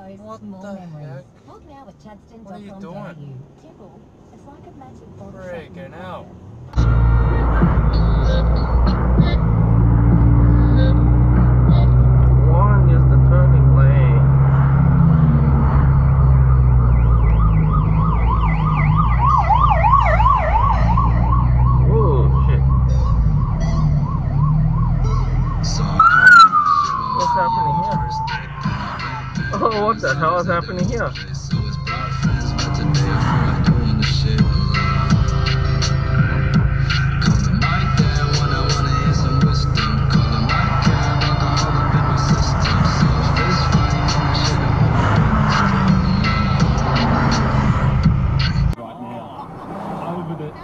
episode, What More the Memories. heck? Book now at What are you doing? chadston.com.au. Tipple, it's like a magic bottle. Freaking out. One is the turning lane. Oh shit. What's happening here? Oh, what the hell is happening here?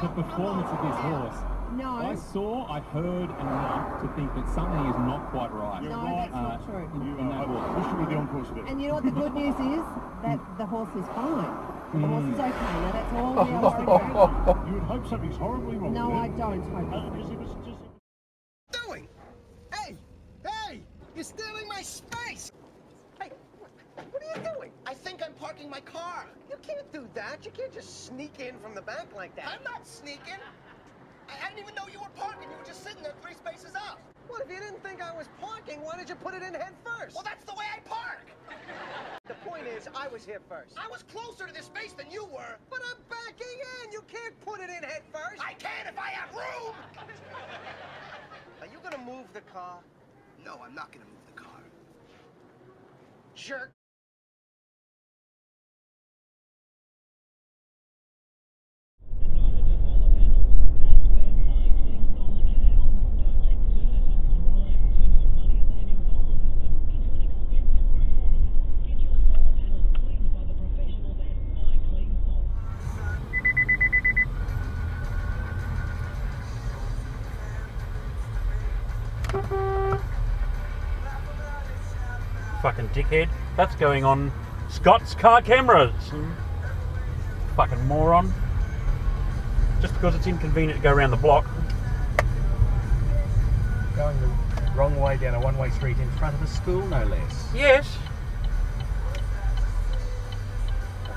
The performance of this horse. No. I heard enough to think that something is not quite right. No, that's not true. In that horse. This should be the encore today. And you know what the good news is? That the horse is fine. The horse is okay. Now that's all we are worried about. You would hope something's horribly wrong No, with I it. don't hope Because it was just... Doing? Hey! Hey! You're stealing my space! Hey, what are you doing? I think I'm parking my car. You can't do that. You can't just sneak in from the back like that. I'm not sneaking. I didn't even know you were parking. You were just sitting there 3 spaces up. Well, if you didn't think I was parking, why did you put it in head first? Well, that's the way I park. The point is, I was here first. I was closer to this space than you were. But I'm backing in. You can't put it in head first. I can if I have room. Are you gonna move the car? No, I'm not gonna move the car. Jerk. Fucking dickhead. That's going on Scott's car cameras. Fucking moron. Just because it's inconvenient to go around the block. Going the wrong way down a one-way street in front of a school, no less. Yes.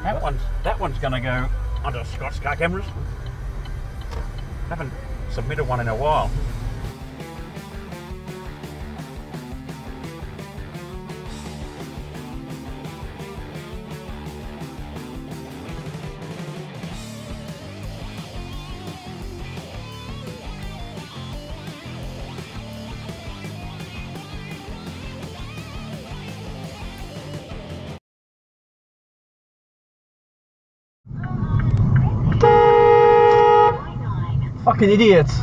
That one's gonna go onto Scott's car cameras. Haven't submitted one in a while. Fucking idiots!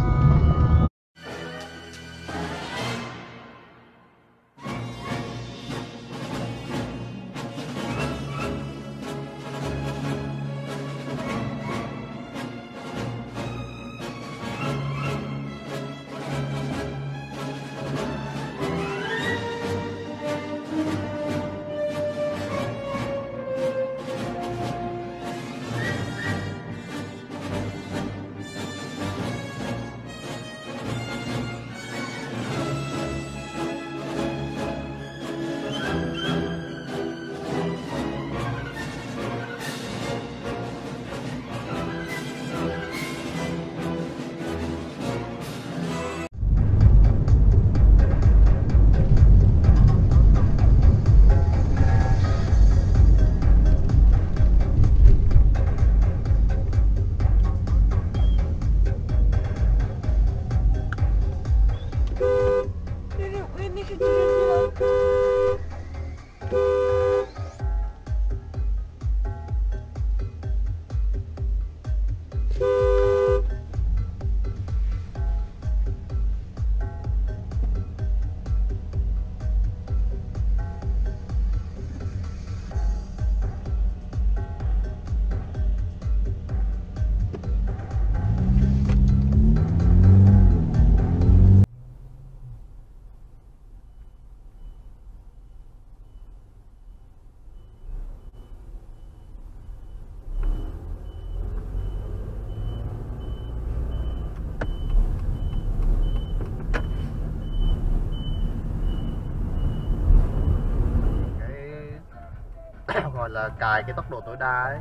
là cài cái tốc độ tối đa ấy.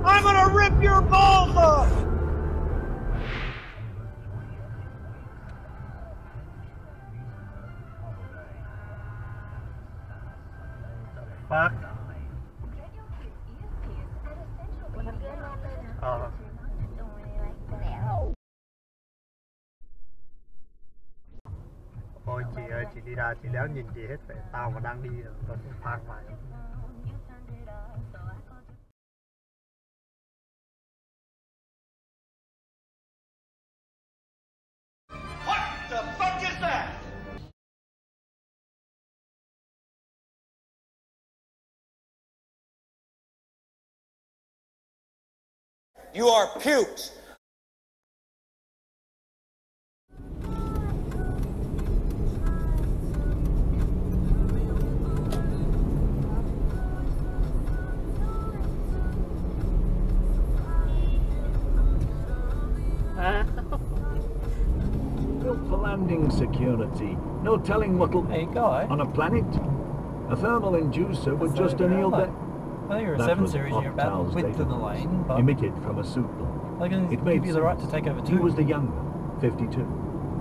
I'm gonna rip your balls off! Fuck. Ôi chị ơi, chị đi ra chị đéo nhìn chị hết vậy. Tao mà đang đi rồi, tao cũng phạt mày. What the fuck is that? You are pukes. Built for landing security. No telling what'll... Hey, guy. On a planet? A thermal inducer would just anneal that... I think you're a That 7 was series and you're about the Octal's width data of the box, lane, but emitted from a suit block. I can It made give you the right to sense. take over He too. was the younger, 52.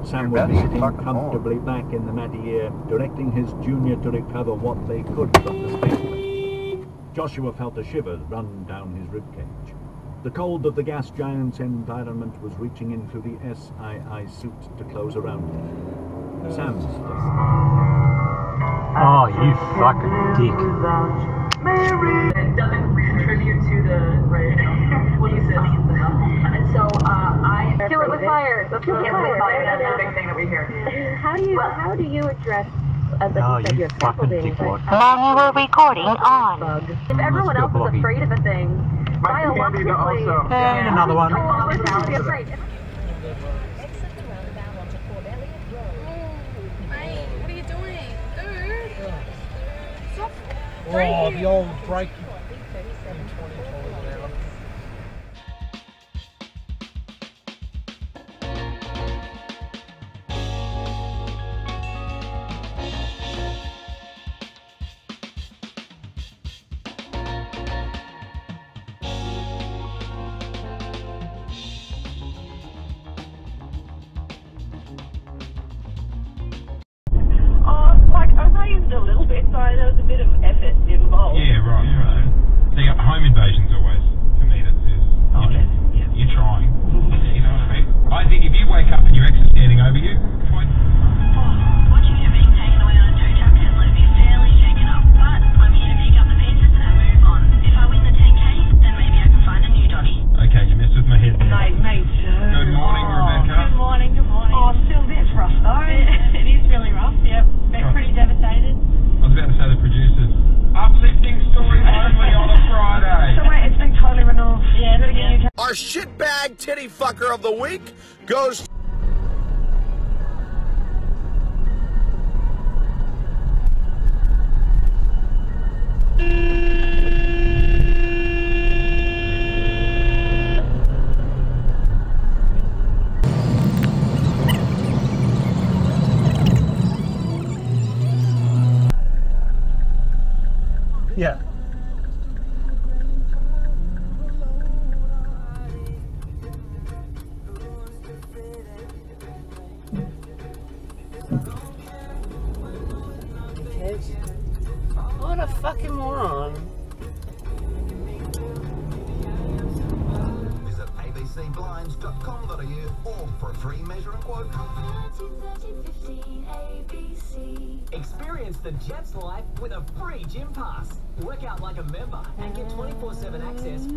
Sam You're would be better sitting fucking comfortably back in the Madier, directing his junior to recover what they could from the spacecraft. Joshua felt a shiver run down his ribcage. The cold of the gas giant's environment was reaching into the SII suit to close around him. Sam's. Oh, you fucking dick. It doesn't contribute to the what you said. So I kill it with fire. Kill it with fire. That's the big thing that we hear. How do you address Oh, you fucking dickwad. manual recording on? If everyone else is afraid of a thing, biologically, And another one. Exit the roundabout onto Port Elliot Road. Mate, what are you doing? Dude! Stop Oh, the old brake. I used it a little bit, so there was a bit of effort involved. Yeah, right. See, home invasion's always, for me, that's this. You're trying. You know what I mean? I think if you wake up and your ex is standing over you, fine. Watching you being taken away on a tow truck has left me fairly shaken up, but I'm here to pick up the pieces and move on. If I win the 10K, then maybe I can find a new dotty. Okay, you messed with my head there. Mate too. Good morning, Rebecca. Good morning. Oh, still this rough though. It is really rough, yep. Been pretty devastated. I was about to say the producers. Uplifting story only on a Friday. So wait, it's been totally written off. Yeah. Our shitbag titty fucker of the week goes... Yeah. What a fucking moron. Visit abcblinds.com.au or for a free measure and quote. Experience the Jets life with a free gym pass. Work out like a member and get 24/7 access.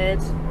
scared.